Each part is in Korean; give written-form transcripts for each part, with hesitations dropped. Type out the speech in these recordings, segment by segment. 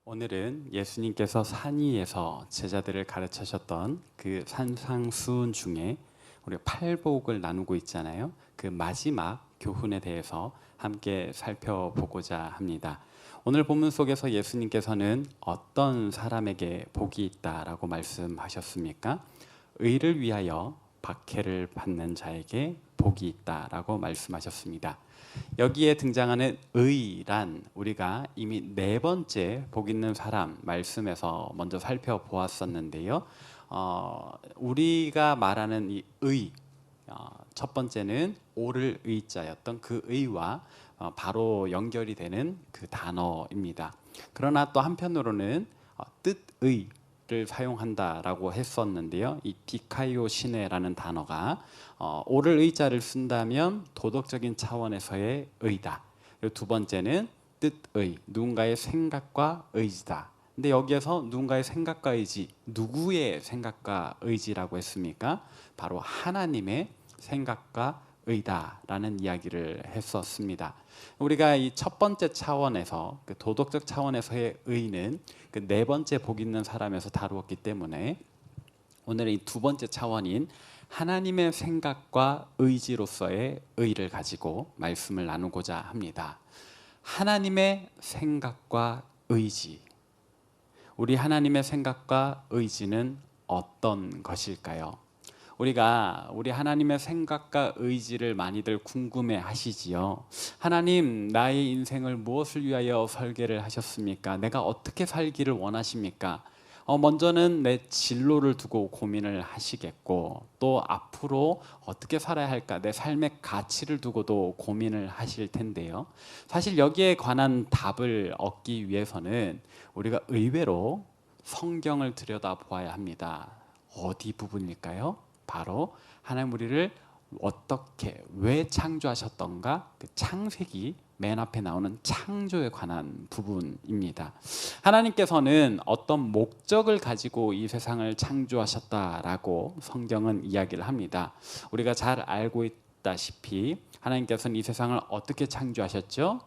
오늘은 예수님께서 산 위에서 제자들을 가르치셨던 그 산상수훈 중에 우리 팔복을 나누고 있잖아요. 그 마지막 교훈에 대해서 함께 살펴보고자 합니다. 오늘 본문 속에서 예수님께서는 어떤 사람에게 복이 있다라고 말씀하셨습니까? 의를 위하여 박해를 받는 자에게 복이 있다라고 말씀하셨습니다. 여기에 등장하는 의란 우리가 이미 네 번째 복 있는 사람 말씀에서 먼저 살펴보았었는데요. 우리가 말하는 이 의, 첫 번째는 옳을 의자였던 그 의와 바로 연결이 되는 그 단어입니다. 그러나 또 한편으로는 뜻의를 사용한다라고 했었는데요. 이 디카이오 시네라는 단어가 옳을 의자를 쓴다면 도덕적인 차원에서의 의다. 그리고 두 번째는 뜻의, 누군가의 생각과 의지다. 근데 여기에서 누군가의 생각과 의지, 누구의 생각과 의지라고 했습니까? 바로 하나님의 생각과 의다라는 이야기를 했었습니다. 우리가 이 첫 번째 차원에서 그 도덕적 차원에서의 의는 그 네 번째 복 있는 사람에서 다루었기 때문에 오늘은 이 두 번째 차원인 하나님의 생각과 의지로서의 의를 가지고 말씀을 나누고자 합니다. 하나님의 생각과 의지. 우리 하나님의 생각과 의지는 어떤 것일까요? 우리가 우리 하나님의 생각과 의지를 많이들 궁금해 하시지요. 하나님, 나의 인생을 무엇을 위하여 설계를 하셨습니까? 내가 어떻게 살기를 원하십니까? 먼저는 내 진로를 두고 고민을 하시겠고, 또 앞으로 어떻게 살아야 할까, 내 삶의 가치를 두고도 고민을 하실 텐데요. 사실 여기에 관한 답을 얻기 위해서는 우리가 의외로 성경을 들여다보아야 합니다. 어디 부분일까요? 바로 하나님 우리를 어떻게, 왜 창조하셨던가, 그 창세기 맨 앞에 나오는 창조에 관한 부분입니다. 하나님께서는 어떤 목적을 가지고 이 세상을 창조하셨다라고 성경은 이야기를 합니다. 우리가 잘 알고 있다시피 하나님께서는 이 세상을 어떻게 창조하셨죠?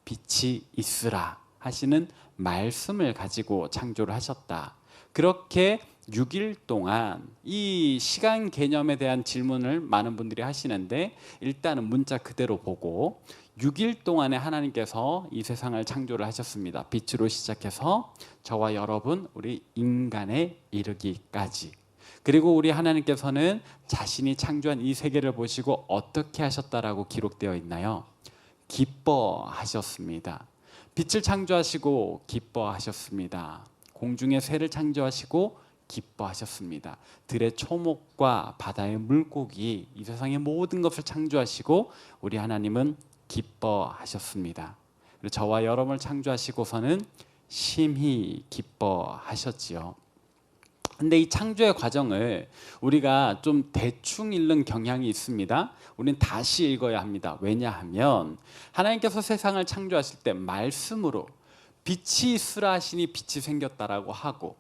빛이 있으라 하시는 말씀을 가지고 창조를 하셨다. 그렇게 6일 동안 이 시간 개념에 대한 질문을 많은 분들이 하시는데, 일단은 문자 그대로 보고 6일 동안에 하나님께서 이 세상을 창조를 하셨습니다. 빛으로 시작해서 저와 여러분, 우리 인간에 이르기까지. 그리고 우리 하나님께서는 자신이 창조한 이 세계를 보시고 어떻게 하셨다라고 기록되어 있나요? 기뻐하셨습니다. 빛을 창조하시고 기뻐하셨습니다. 공중의 새를 창조하시고 기뻐하셨습니다. 들의 초목과 바다의 물고기, 이 세상의 모든 것을 창조하시고 우리 하나님은 기뻐하셨습니다. 그리고 저와 여러분을 창조하시고서는 심히 기뻐하셨지요. 근데 이 창조의 과정을 우리가 좀 대충 읽는 경향이 있습니다. 우리는 다시 읽어야 합니다. 왜냐하면 하나님께서 세상을 창조하실 때 말씀으로 빛이 있으라 하시니 빛이 생겼다라고 하고,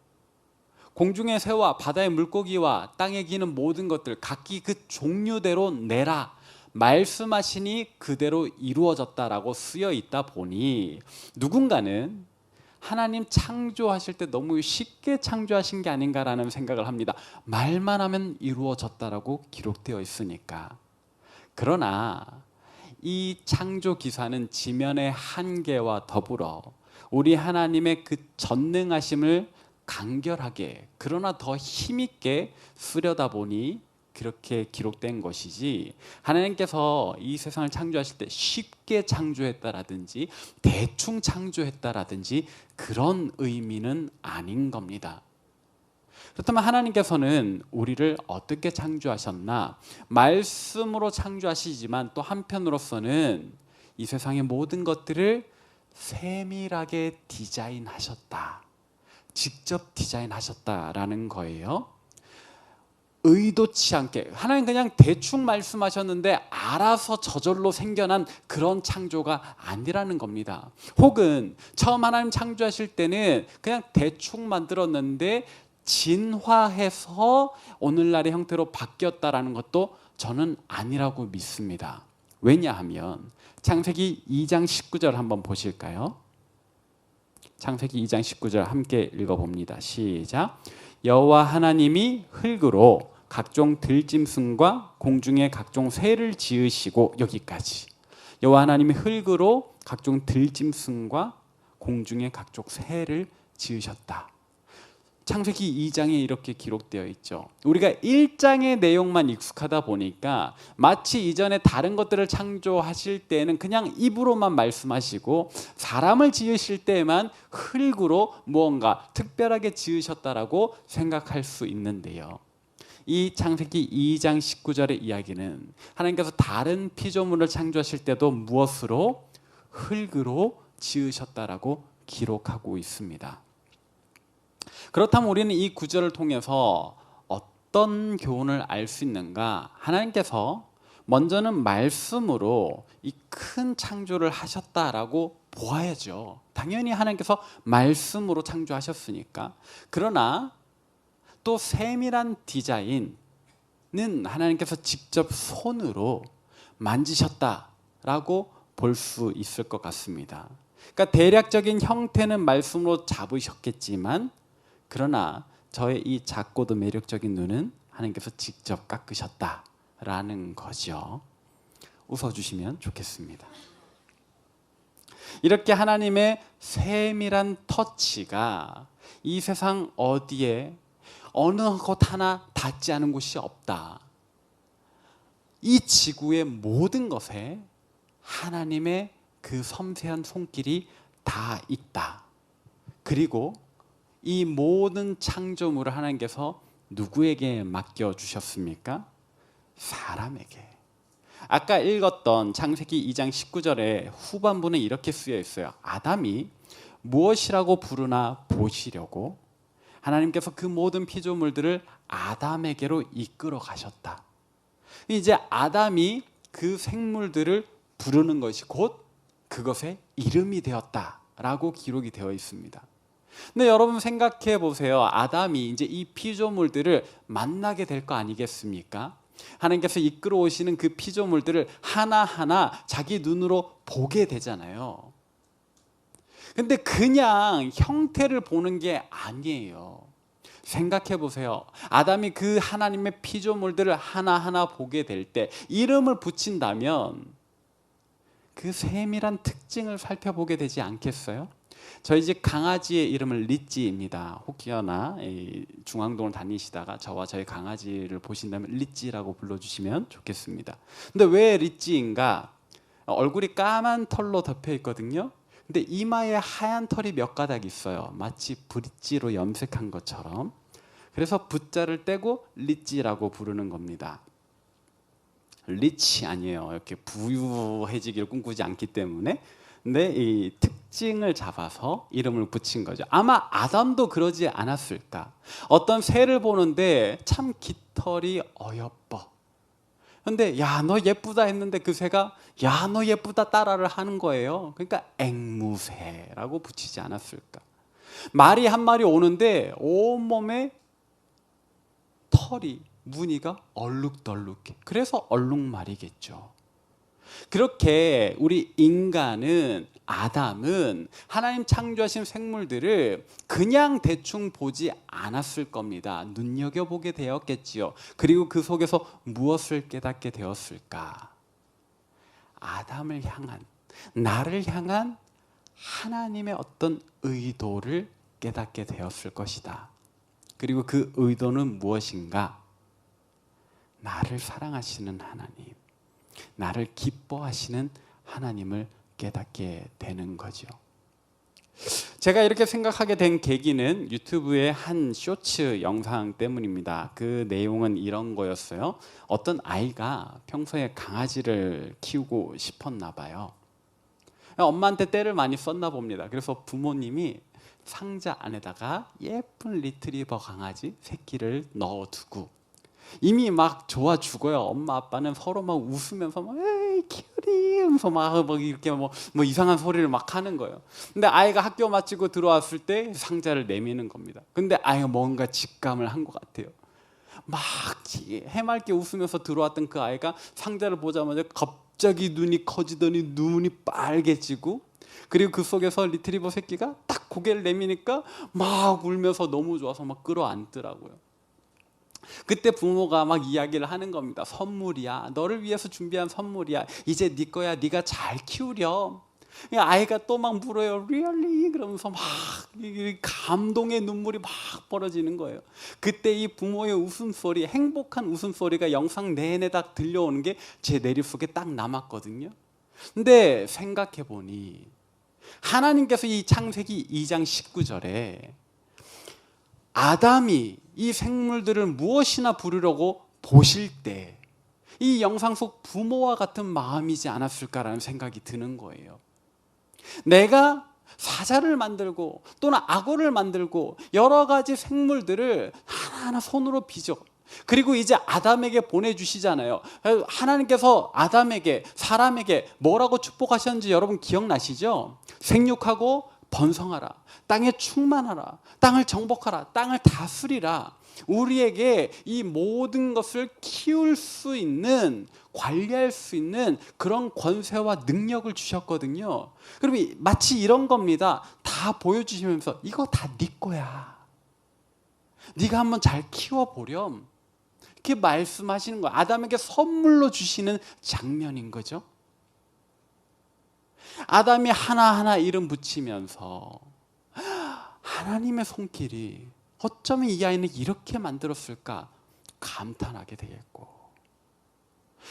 공중의 새와 바다의 물고기와 땅에 기는 모든 것들 각기 그 종류대로 내라 말씀하시니 그대로 이루어졌다라고 쓰여 있다 보니, 누군가는 하나님 창조하실 때 너무 쉽게 창조하신 게 아닌가라는 생각을 합니다. 말만 하면 이루어졌다라고 기록되어 있으니까. 그러나 이 창조 기사는 지면의 한계와 더불어 우리 하나님의 그 전능하심을 간결하게, 그러나 더 힘있게 쓰려다 보니 그렇게 기록된 것이지, 하나님께서 이 세상을 창조하실 때 쉽게 창조했다라든지 대충 창조했다라든지 그런 의미는 아닌 겁니다. 그렇다면 하나님께서는 우리를 어떻게 창조하셨나? 말씀으로 창조하시지만 또 한편으로서는 이 세상의 모든 것들을 세밀하게 디자인하셨다. 직접 디자인하셨다라는 거예요. 의도치 않게 하나님 그냥 대충 말씀하셨는데 알아서 저절로 생겨난 그런 창조가 아니라는 겁니다. 혹은 처음 하나님 창조하실 때는 그냥 대충 만들었는데 진화해서 오늘날의 형태로 바뀌었다라는 것도 저는 아니라고 믿습니다. 왜냐하면 창세기 2장 19절 한번 보실까요? 창세기 2장 19절 함께 읽어봅니다. 시작. 여호와 하나님이 흙으로 각종 들짐승과 공중의 각종 새를 지으시고, 여기까지. 여호와 하나님이 흙으로 각종 들짐승과 공중의 각종 새를 지으셨다. 창세기 2장에 이렇게 기록되어 있죠. 우리가 1장의 내용만 익숙하다 보니까 마치 이전에 다른 것들을 창조하실 때는 그냥 입으로만 말씀하시고 사람을 지으실 때만 흙으로 무언가 특별하게 지으셨다라고 생각할 수 있는데요. 이 창세기 2장 19절의 이야기는 하나님께서 다른 피조물을 창조하실 때도 무엇으로? 흙으로 지으셨다라고 기록하고 있습니다. 그렇다면 우리는 이 구절을 통해서 어떤 교훈을 알 수 있는가? 하나님께서 먼저는 말씀으로 이 큰 창조를 하셨다라고 보아야죠. 당연히 하나님께서 말씀으로 창조하셨으니까. 그러나 또 세밀한 디자인은 하나님께서 직접 손으로 만지셨다라고 볼 수 있을 것 같습니다. 그러니까 대략적인 형태는 말씀으로 잡으셨겠지만, 그러나 저의 이 작고도 매력적인 눈은 하나님께서 직접 깎으셨다라는 거죠. 웃어주시면 좋겠습니다. 이렇게 하나님의 세밀한 터치가 이 세상 어디에 어느 것 하나 닿지 않은 곳이 없다. 이 지구의 모든 것에 하나님의 그 섬세한 손길이 다 있다. 그리고 이 모든 창조물을 하나님께서 누구에게 맡겨주셨습니까? 사람에게. 아까 읽었던 창세기 2장 19절의 후반부는 이렇게 쓰여 있어요. 아담이 무엇이라고 부르나 보시려고 하나님께서 그 모든 피조물들을 아담에게로 이끌어 가셨다. 이제 아담이 그 생물들을 부르는 것이 곧 그것의 이름이 되었다라고 기록이 되어 있습니다. 근데 여러분 생각해 보세요. 아담이 이제 이 피조물들을 만나게 될 거 아니겠습니까? 하나님께서 이끌어 오시는 그 피조물들을 하나하나 자기 눈으로 보게 되잖아요. 근데 그냥 형태를 보는 게 아니에요. 생각해 보세요. 아담이 그 하나님의 피조물들을 하나하나 보게 될 때 이름을 붙인다면 그 세밀한 특징을 살펴보게 되지 않겠어요? 저희 집 강아지의 이름은 리찌입니다. 혹여나 중앙동을 다니시다가 저와 저희 강아지를 보신다면 리찌라고 불러주시면 좋겠습니다. 근데 왜 리찌인가? 얼굴이 까만 털로 덮여 있거든요. 근데 이마에 하얀 털이 몇 가닥 있어요. 마치 브릿지로 염색한 것처럼. 그래서 붓자를 떼고 리찌라고 부르는 겁니다. 리치 아니에요. 이렇게 부유해지기를 꿈꾸지 않기 때문에. 근데 이 특징을 잡아서 이름을 붙인 거죠. 아마 아담도 그러지 않았을까. 어떤 새를 보는데 참 깃털이 어여뻐. 근데 야 너 예쁘다 했는데 그 새가 야 너 예쁘다 따라를 하는 거예요. 그러니까 앵무새라고 붙이지 않았을까. 말이 한 마리 오는데 온몸에 털이 무늬가 얼룩덜룩해. 그래서 얼룩말이겠죠. 그렇게 우리 인간은 아담은 하나님 창조하신 생물들을 그냥 대충 보지 않았을 겁니다. 눈여겨보게 되었겠지요. 그리고 그 속에서 무엇을 깨닫게 되었을까? 아담을 향한, 나를 향한 하나님의 어떤 의도를 깨닫게 되었을 것이다. 그리고 그 의도는 무엇인가? 나를 사랑하시는 하나님, 나를 기뻐하시는 하나님을 깨닫게 되는 거죠. 제가 이렇게 생각하게 된 계기는 유튜브의 한 쇼츠 영상 때문입니다. 그 내용은 이런 거였어요. 어떤 아이가 평소에 강아지를 키우고 싶었나 봐요. 엄마한테 떼를 많이 썼나 봅니다. 그래서 부모님이 상자 안에다가 예쁜 리트리버 강아지 새끼를 넣어두고 이미 막 좋아 죽어요. 엄마 아빠는 서로 막 웃으면서 막 에이 키우리 하면서 막 이렇게 뭐 이상한 소리를 막 하는 거예요. 근데 아이가 학교 마치고 들어왔을 때 상자를 내미는 겁니다. 근데 아이가 뭔가 직감을 한 것 같아요. 막 해맑게 웃으면서 들어왔던 그 아이가 상자를 보자마자 갑자기 눈이 커지더니 눈이 빨개지고 그리고 그 속에서 리트리버 새끼가 딱 고개를 내미니까 막 울면서 너무 좋아서 막 끌어안더라고요. 그때 부모가 막 이야기를 하는 겁니다. 선물이야. 너를 위해서 준비한 선물이야. 이제 네 거야. 네가 잘 키우렴. 아이가 또 막 물어요. Really? 그러면서 막 감동의 눈물이 막 벌어지는 거예요. 그때 이 부모의 웃음소리, 행복한 웃음소리가 영상 내내 딱 들려오는 게 제 내릿속에 딱 남았거든요. 근데 생각해 보니 하나님께서 이 창세기 2장 19절에 아담이 이 생물들을 무엇이나 부르려고 보실 때 이 영상 속 부모와 같은 마음이지 않았을까라는 생각이 드는 거예요. 내가 사자를 만들고 또는 악어를 만들고 여러 가지 생물들을 하나하나 손으로 빚어, 그리고 이제 아담에게 보내주시잖아요. 하나님께서 아담에게, 사람에게 뭐라고 축복하셨는지 여러분 기억나시죠? 생육하고 번성하라, 땅에 충만하라, 땅을 정복하라, 땅을 다스리라. 우리에게 이 모든 것을 키울 수 있는, 관리할 수 있는 그런 권세와 능력을 주셨거든요. 그럼 마치 이런 겁니다. 다 보여주시면서 이거 다 네 거야. 네가 한번 잘 키워보렴. 이렇게 말씀하시는 거예요. 아담에게 선물로 주시는 장면인 거죠. 아담이 하나하나 이름 붙이면서 하나님의 손길이 어쩌면 이 아이는 이렇게 만들었을까 감탄하게 되겠고,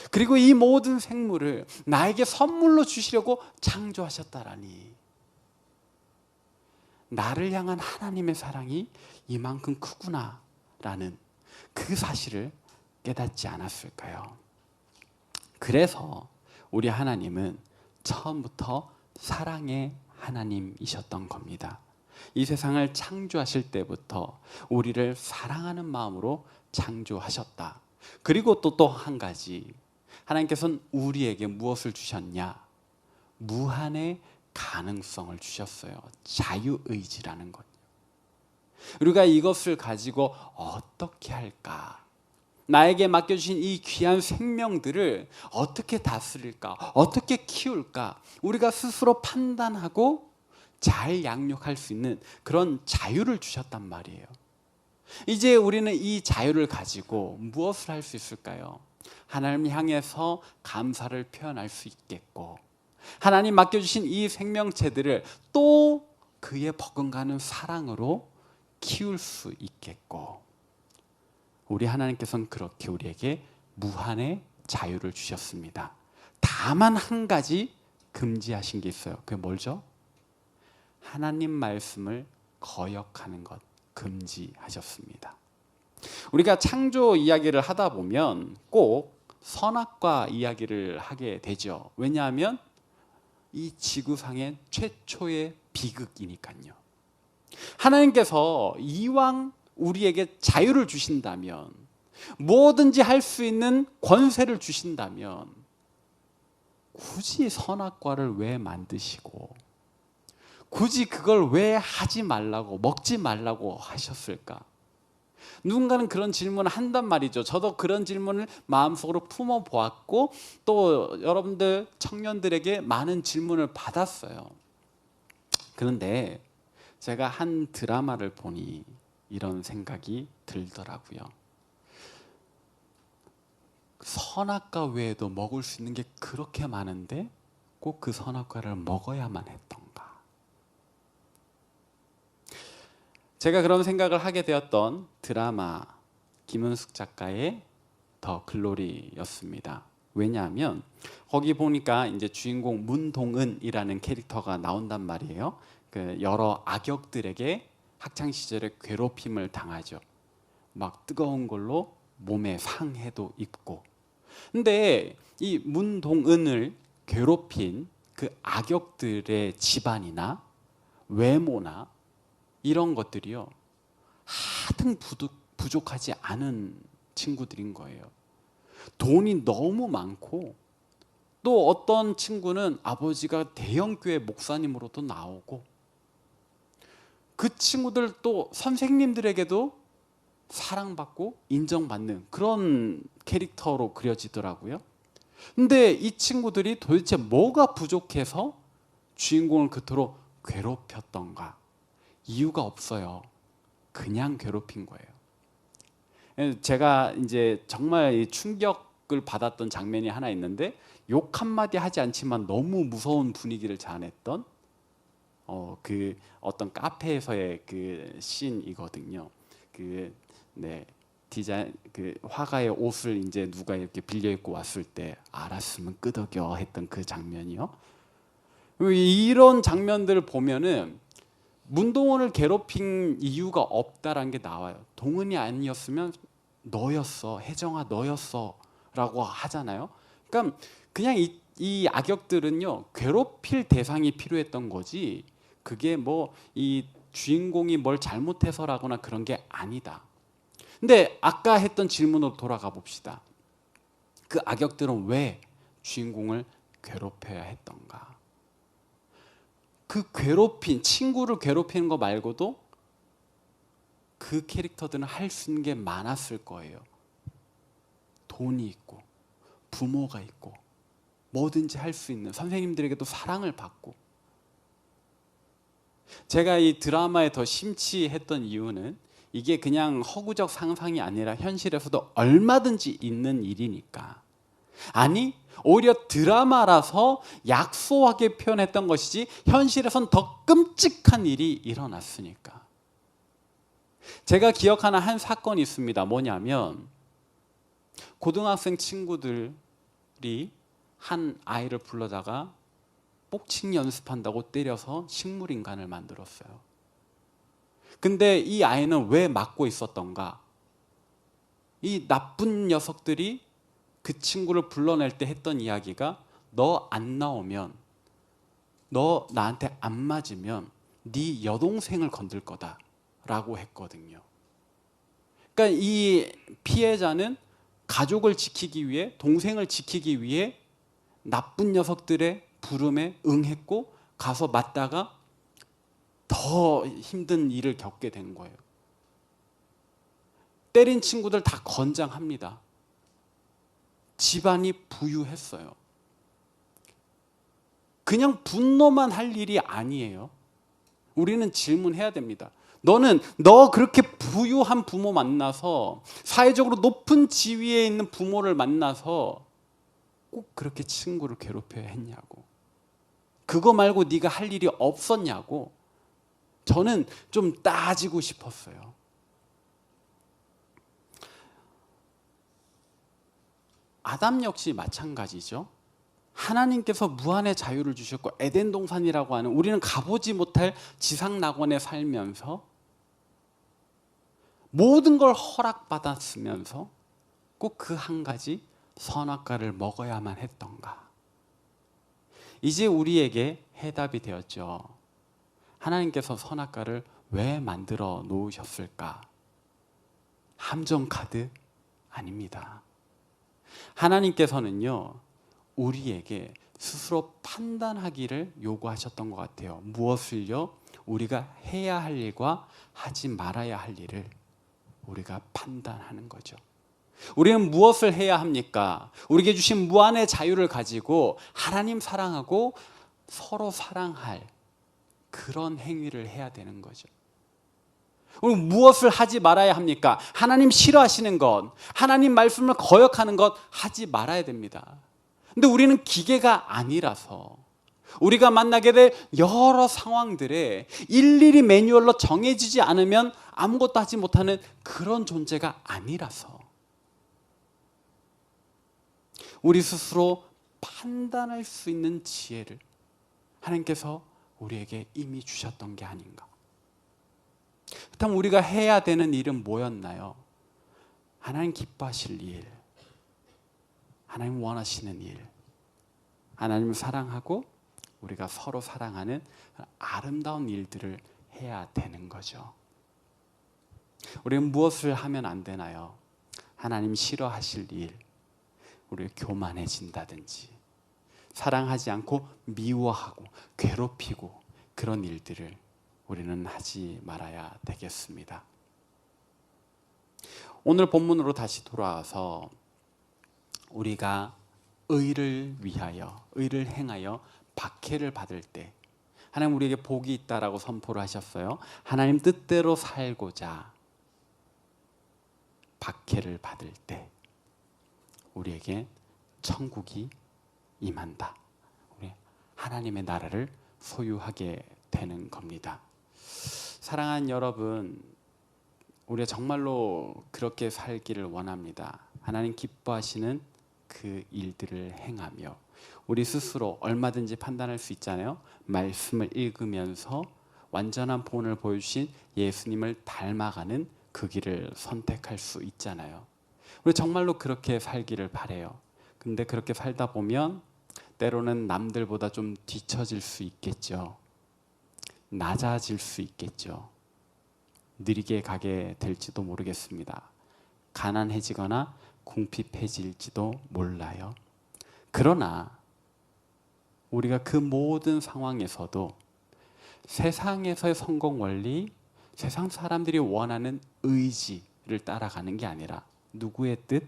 그리고 이 모든 생물을 나에게 선물로 주시려고 창조하셨다라니, 나를 향한 하나님의 사랑이 이만큼 크구나라는 그 사실을 깨닫지 않았을까요? 그래서 우리 하나님은 처음부터 사랑의 하나님이셨던 겁니다. 이 세상을 창조하실 때부터 우리를 사랑하는 마음으로 창조하셨다. 그리고 또 한 가지, 하나님께서는 우리에게 무엇을 주셨냐? 무한의 가능성을 주셨어요. 자유의지라는 것. 우리가 이것을 가지고 어떻게 할까? 나에게 맡겨주신 이 귀한 생명들을 어떻게 다스릴까? 어떻게 키울까? 우리가 스스로 판단하고 잘 양육할 수 있는 그런 자유를 주셨단 말이에요. 이제 우리는 이 자유를 가지고 무엇을 할 수 있을까요? 하나님 향해서 감사를 표현할 수 있겠고, 하나님 맡겨주신 이 생명체들을 또 그의 버금가는 사랑으로 키울 수 있겠고, 우리 하나님께서는 그렇게 우리에게 무한의 자유를 주셨습니다. 다만 한 가지 금지하신 게 있어요. 그게 뭘죠? 하나님 말씀을 거역하는 것 금지하셨습니다. 우리가 창조 이야기를 하다 보면 꼭 선악과 이야기를 하게 되죠. 왜냐하면 이 지구상의 최초의 비극이니까요. 하나님께서 이왕 우리에게 자유를 주신다면, 뭐든지 할 수 있는 권세를 주신다면 굳이 선악과를 왜 만드시고 굳이 그걸 왜 하지 말라고, 먹지 말라고 하셨을까? 누군가는 그런 질문을 한단 말이죠. 저도 그런 질문을 마음속으로 품어보았고 또 여러분들 청년들에게 많은 질문을 받았어요. 그런데 제가 한 드라마를 보니 이런 생각이 들더라고요. 선악과 외에도 먹을 수 있는 게 그렇게 많은데 꼭 그 선악과를 먹어야만 했던가? 제가 그런 생각을 하게 되었던 드라마, 김은숙 작가의 더 글로리였습니다. 왜냐하면 거기 보니까 이제 주인공 문동은이라는 캐릭터가 나온단 말이에요. 그 여러 악역들에게 학창 시절에 괴롭힘을 당하죠. 막 뜨거운 걸로 몸에 상해도 입고. 근데 이 문동은을 괴롭힌 그 악역들의 집안이나 외모나 이런 것들이요, 하등 부족하지 않은 친구들인 거예요. 돈이 너무 많고, 또 어떤 친구는 아버지가 대형교회 목사님으로도 나오고, 그 친구들 또 선생님들에게도 사랑받고 인정받는 그런 캐릭터로 그려지더라고요. 근데 이 친구들이 도대체 뭐가 부족해서 주인공을 그토록 괴롭혔던가? 이유가 없어요. 그냥 괴롭힌 거예요. 제가 이제 정말 충격을 받았던 장면이 하나 있는데, 욕 한마디 하지 않지만 너무 무서운 분위기를 자아냈던 그 어떤 카페에서의 그 씬이거든요. 디자인 그 화가의 옷을 이제 누가 이렇게 빌려 입고 왔을 때 알았으면 끄덕여 했던 그 장면이요. 이런 장면들을 보면은 문동원을 괴롭힌 이유가 없다라는 게 나와요. 동은이 아니었으면 너였어, 혜정아 너였어라고 하잖아요. 그러니까 그냥 이 악역들은요, 괴롭힐 대상이 필요했던 거지, 그게 뭐 이 주인공이 뭘 잘못해서라거나 그런 게 아니다. 근데 아까 했던 질문으로 돌아가 봅시다. 그 악역들은 왜 주인공을 괴롭혀야 했던가? 그 친구를 괴롭히는 거 말고도 그 캐릭터들은 할 수 있는 게 많았을 거예요. 돈이 있고 부모가 있고 뭐든지 할 수 있는, 선생님들에게도 사랑을 받고. 제가 이 드라마에 더 심취했던 이유는 이게 그냥 허구적 상상이 아니라 현실에서도 얼마든지 있는 일이니까. 아니, 오히려 드라마라서 약소하게 표현했던 것이지 현실에선 더 끔찍한 일이 일어났으니까. 제가 기억하는 한 사건이 있습니다. 뭐냐면, 고등학생 친구들이 한 아이를 불러다가 복싱 연습한다고 때려서 식물인간을 만들었어요. 근데 이 아이는 왜 맞고 있었던가? 이 나쁜 녀석들이 그 친구를 불러낼 때 했던 이야기가, 너 안 나오면, 너 나한테 안 맞으면 네 여동생을 건들 거다 라고 했거든요. 그러니까 이 피해자는 가족을 지키기 위해, 동생을 지키기 위해 나쁜 녀석들의 부름에 응했고 가서 맞다가 더 힘든 일을 겪게 된 거예요. 때린 친구들 다 건장합니다. 집안이 부유했어요. 그냥 분노만 할 일이 아니에요. 우리는 질문해야 됩니다. 너 그렇게 부유한 부모 만나서, 사회적으로 높은 지위에 있는 부모를 만나서 꼭 그렇게 친구를 괴롭혀야 했냐고. 그거 말고 네가 할 일이 없었냐고. 저는 좀 따지고 싶었어요. 아담 역시 마찬가지죠. 하나님께서 무한의 자유를 주셨고 에덴 동산이라고 하는, 우리는 가보지 못할 지상 낙원에 살면서 모든 걸 허락받았으면서 꼭 그 한 가지 선악과를 먹어야만 했던가? 이제 우리에게 해답이 되었죠. 하나님께서 선악과를 왜 만들어 놓으셨을까? 함정 카드 아닙니다. 하나님께서는요, 우리에게 스스로 판단하기를 요구하셨던 것 같아요. 무엇을요? 우리가 해야 할 일과 하지 말아야 할 일을 우리가 판단하는 거죠. 우리는 무엇을 해야 합니까? 우리에게 주신 무한의 자유를 가지고 하나님 사랑하고 서로 사랑할 그런 행위를 해야 되는 거죠. 우리 무엇을 하지 말아야 합니까? 하나님 싫어하시는 것, 하나님 말씀을 거역하는 것 하지 말아야 됩니다. 근데 우리는 기계가 아니라서, 우리가 만나게 될 여러 상황들에 일일이 매뉴얼로 정해지지 않으면 아무것도 하지 못하는 그런 존재가 아니라서, 우리 스스로 판단할 수 있는 지혜를 하나님께서 우리에게 이미 주셨던 게 아닌가. 그렇다면 우리가 해야 되는 일은 뭐였나요? 하나님 기뻐하실 일, 하나님 원하시는 일, 하나님을 사랑하고 우리가 서로 사랑하는 아름다운 일들을 해야 되는 거죠. 우리는 무엇을 하면 안 되나요? 하나님 싫어하실 일, 우리 교만해진다든지 사랑하지 않고 미워하고 괴롭히고 그런 일들을 우리는 하지 말아야 되겠습니다. 오늘 본문으로 다시 돌아와서 우리가 의를 위하여, 의를 행하여 박해를 받을 때 하나님 우리에게 복이 있다라고 선포를 하셨어요. 하나님 뜻대로 살고자 박해를 받을 때 우리에게 천국이 임한다. 우리 하나님의 나라를 소유하게 되는 겁니다. 사랑하는 여러분, 우리가 정말로 그렇게 살기를 원합니다. 하나님 기뻐하시는 그 일들을 행하며 우리 스스로 얼마든지 판단할 수 있잖아요. 말씀을 읽으면서 완전한 본을 보여주신 예수님을 닮아가는 그 길을 선택할 수 있잖아요. 우리 정말로 그렇게 살기를 바라요. 근데 그렇게 살다 보면 때로는 남들보다 좀 뒤처질 수 있겠죠. 낮아질 수 있겠죠. 느리게 가게 될지도 모르겠습니다. 가난해지거나 궁핍해질지도 몰라요. 그러나 우리가 그 모든 상황에서도 세상에서의 성공 원리, 세상 사람들이 원하는 의지를 따라가는 게 아니라 누구의 뜻?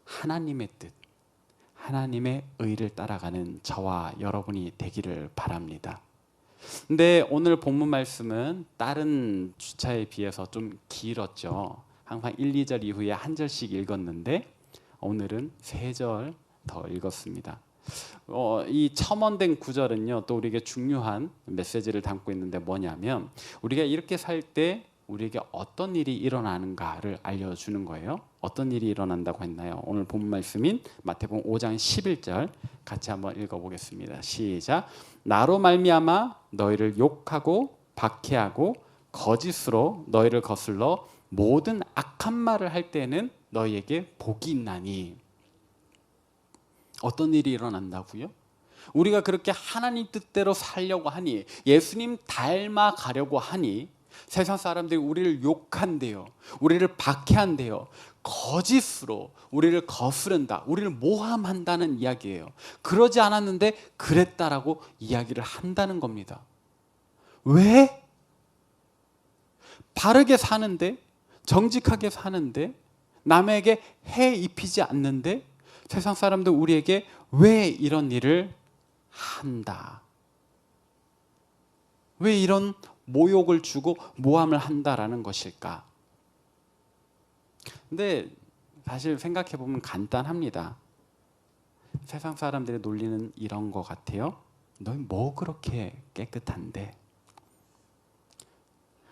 하나님의 뜻, 하나님의 의를 따라가는 저와 여러분이 되기를 바랍니다. 근데 오늘 본문 말씀은 다른 주차에 비해서 좀 길었죠. 항상 1, 2절 이후에 한 절씩 읽었는데 오늘은 3절 더 읽었습니다. 이 첨언된 구절은요, 또 우리에게 중요한 메시지를 담고 있는데 뭐냐면 우리가 이렇게 살 때 우리에게 어떤 일이 일어나는가를 알려주는 거예요. 어떤 일이 일어난다고 했나요? 오늘 본 말씀인 마태복음 5장 11절 같이 한번 읽어보겠습니다. 시작. 나로 말미암아 너희를 욕하고 박해하고 거짓으로 너희를 거슬러 모든 악한 말을 할 때는 너희에게 복이 있나니. 어떤 일이 일어난다고요? 우리가 그렇게 하나님 뜻대로 살려고 하니, 예수님 닮아가려고 하니 세상 사람들이 우리를 욕한대요. 우리를 박해한대요. 거짓으로 우리를 거스른다. 우리를 모함한다는 이야기예요. 그러지 않았는데 그랬다라고 이야기를 한다는 겁니다. 왜? 바르게 사는데, 정직하게 사는데, 남에게 해 입히지 않는데 세상 사람들 우리에게 왜 이런 일을 한다? 왜 이런 모욕을 주고 모함을 한다라는 것일까? 근데 사실 생각해 보면 간단합니다. 세상 사람들의 논리는 이런 것 같아요. 너희 뭐 그렇게 깨끗한데?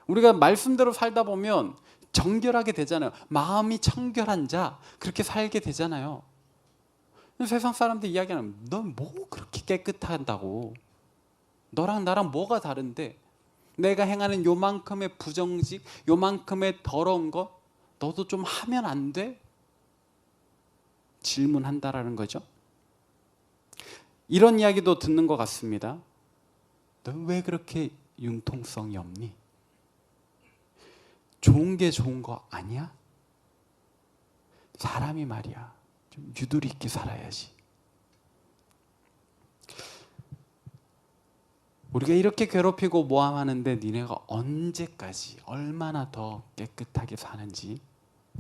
우리가 말씀대로 살다 보면 정결하게 되잖아요. 마음이 청결한 자, 그렇게 살게 되잖아요. 세상 사람들 이야기하는 넌 뭐 그렇게 깨끗한다고? 너랑 나랑 뭐가 다른데? 내가 행하는 요만큼의 부정직, 요만큼의 더러운 것 너도 좀 하면 안 돼? 질문한다라는 거죠. 이런 이야기도 듣는 것 같습니다. 너 왜 그렇게 융통성이 없니? 좋은 게 좋은 거 아니야? 사람이 말이야 좀 유도리 있게 살아야지. 우리가 이렇게 괴롭히고 모함하는데 니네가 언제까지 얼마나 더 깨끗하게 사는지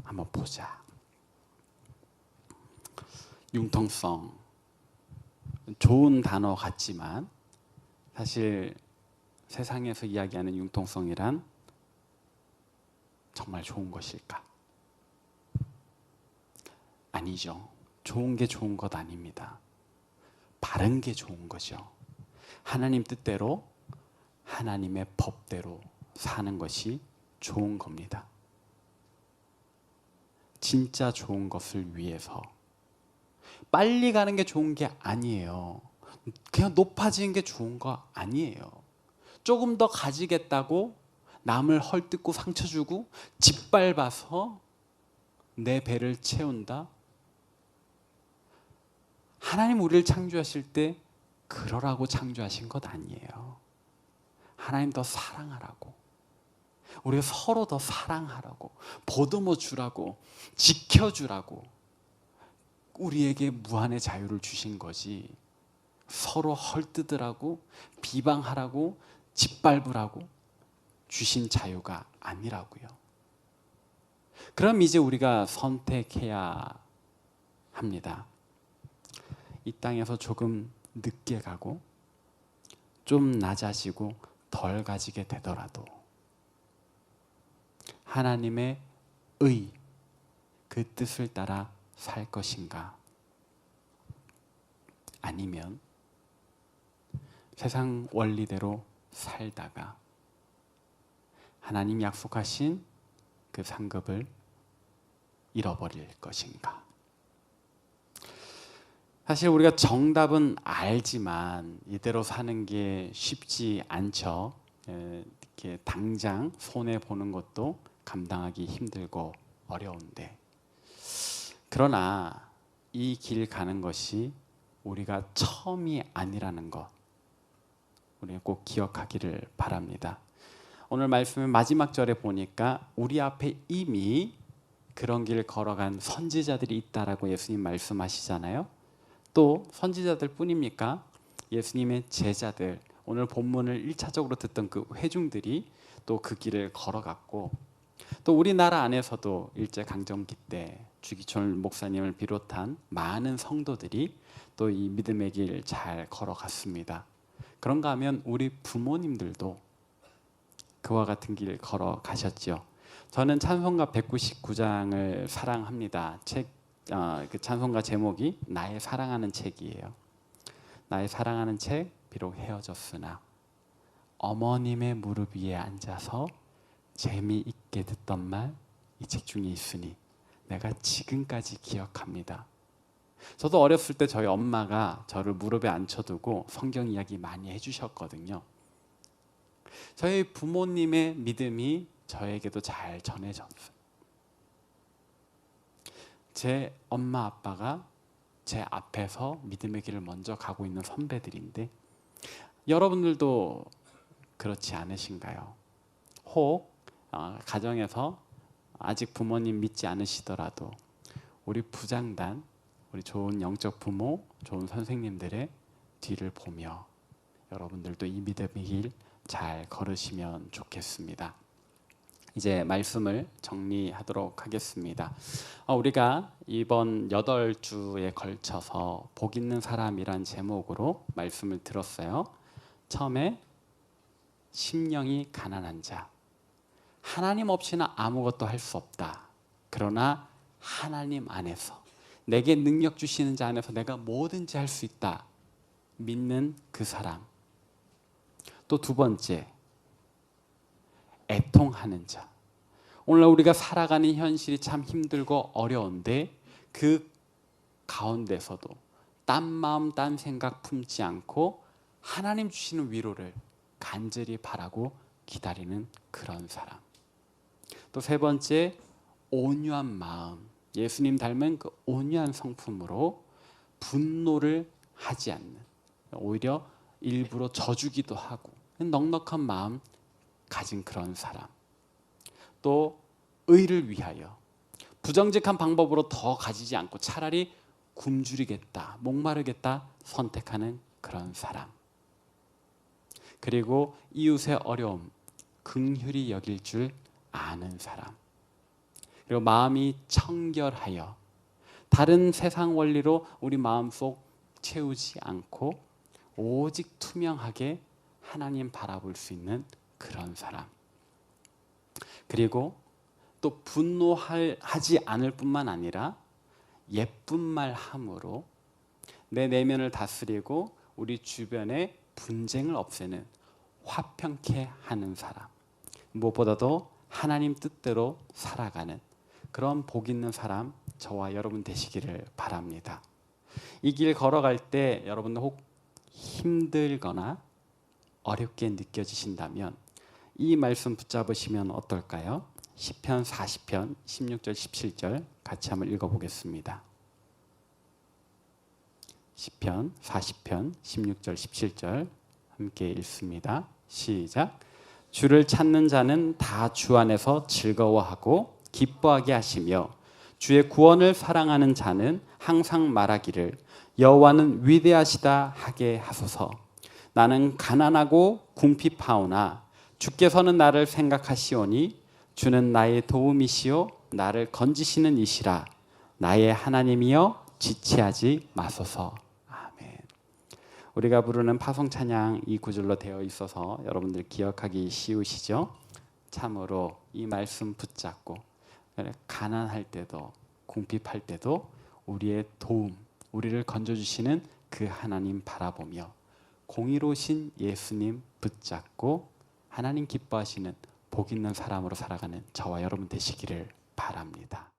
한번 보자. 융통성, 좋은 단어 같지만 사실 세상에서 이야기하는 융통성이란 정말 좋은 것일까? 아니죠. 좋은 게 좋은 것 아닙니다. 바른 게 좋은 거죠. 하나님 뜻대로, 하나님의 법대로 사는 것이 좋은 겁니다. 진짜 좋은 것을 위해서. 빨리 가는 게 좋은 게 아니에요. 그냥 높아지는 게 좋은 거 아니에요. 조금 더 가지겠다고 남을 헐뜯고 상처 주고 짓밟아서 내 배를 채운다. 하나님 우리를 창조하실 때 그러라고 창조하신 것 아니에요. 하나님 더 사랑하라고, 우리가 서로 더 사랑하라고, 보듬어 주라고, 지켜주라고 우리에게 무한의 자유를 주신 거지, 서로 헐뜯으라고, 비방하라고, 짓밟으라고 주신 자유가 아니라고요. 그럼 이제 우리가 선택해야 합니다. 이 땅에서 조금 늦게 가고 좀 낮아지고 덜 가지게 되더라도 하나님의 의, 그 뜻을 따라 살 것인가? 아니면 세상 원리대로 살다가 하나님 약속하신 그 상급을 잃어버릴 것인가? 사실 우리가 정답은 알지만 이대로 사는 게 쉽지 않죠. 이렇게 당장 손해 보는 것도 감당하기 힘들고 어려운데, 그러나 이 길 가는 것이 우리가 처음이 아니라는 것, 우리가 꼭 기억하기를 바랍니다. 오늘 말씀의 마지막 절에 보니까 우리 앞에 이미 그런 길을 걸어간 선지자들이 있다라고 예수님 말씀하시잖아요. 또 선지자들 뿐입니까? 예수님의 제자들, 오늘 본문을 1차적으로 듣던 그 회중들이 또 그 길을 걸어갔고, 또 우리나라 안에서도 일제강점기 때 주기철 목사님을 비롯한 많은 성도들이 또 이 믿음의 길 잘 걸어갔습니다. 그런가 하면 우리 부모님들도 그와 같은 길 걸어가셨죠. 저는 찬송가 199장을 사랑합니다. 그 찬송가 제목이 나의 사랑하는 책이에요. 나의 사랑하는 책, 비록 헤어졌으나 어머님의 무릎 위에 앉아서 재미있게 듣던 말 이 책 중에 있으니 내가 지금까지 기억합니다. 저도 어렸을 때 저희 엄마가 저를 무릎에 앉혀두고 성경 이야기 많이 해주셨거든요. 저희 부모님의 믿음이 저에게도 잘 전해졌어요. 제 엄마 아빠가 제 앞에서 믿음의 길을 먼저 가고 있는 선배들인데, 여러분들도 그렇지 않으신가요? 혹 가정에서 아직 부모님 믿지 않으시더라도 우리 부장단, 우리 좋은 영적 부모, 좋은 선생님들의 뒤를 보며 여러분들도 이 믿음의 길 잘 걸으시면 좋겠습니다. 이제 말씀을 정리하도록 하겠습니다. 우리가 이번 8주에 걸쳐서 복 있는 사람이란 제목으로 말씀을 들었어요. 처음에 심령이 가난한 자, 하나님 없이는 아무것도 할 수 없다. 그러나 하나님 안에서, 내게 능력 주시는 자 안에서 내가 뭐든지 할 수 있다. 믿는 그 사람. 또 두 번째, 애통하는 자. 오늘날 우리가 살아가는 현실이 참 힘들고 어려운데 그 가운데서도 딴 마음 딴 생각 품지 않고 하나님 주시는 위로를 간절히 바라고 기다리는 그런 사람. 또 세 번째, 온유한 마음. 예수님 닮은 그 온유한 성품으로 분노를 하지 않는, 오히려 일부러 져주기도 하고 넉넉한 마음 가진 그런 사람. 또 의를 위하여 부정직한 방법으로 더 가지지 않고 차라리 굶주리겠다, 목마르겠다 선택하는 그런 사람. 그리고 이웃의 어려움 긍휼히 여길 줄 아는 사람. 그리고 마음이 청결하여 다른 세상 원리로 우리 마음속 채우지 않고 오직 투명하게 하나님 바라볼 수 있는 그런 사람. 그리고 또 분노하지 않을 뿐만 아니라 예쁜 말 함으로 내 내면을 다스리고 우리 주변의 분쟁을 없애는 화평케 하는 사람. 무엇보다도 하나님 뜻대로 살아가는 그런 복 있는 사람, 저와 여러분 되시기를 바랍니다. 이 길 걸어갈 때 여러분들 혹 힘들거나 어렵게 느껴지신다면 이 말씀 붙잡으시면 어떨까요? 시편 40편 16절 17절 같이 한번 읽어보겠습니다. 시편 40편 16절 17절 함께 읽습니다. 시작. 주를 찾는 자는 다 주 안에서 즐거워하고 기뻐하게 하시며 주의 구원을 사랑하는 자는 항상 말하기를 여호와는 위대하시다 하게 하소서. 나는 가난하고 궁핍하오나 주께서는 나를 생각하시오니 주는 나의 도움이시오 나를 건지시는 이시라. 나의 하나님이여 지체하지 마소서. 아멘. 우리가 부르는 파송 찬양 이 구절로 되어 있어서 여러분들 기억하기 쉬우시죠? 참으로 이 말씀 붙잡고 가난할 때도 궁핍할 때도 우리의 도움, 우리를 건져주시는 그 하나님 바라보며 공의로우신 예수님 붙잡고 하나님 기뻐하시는 복 있는 사람으로 살아가는 저와 여러분 되시기를 바랍니다.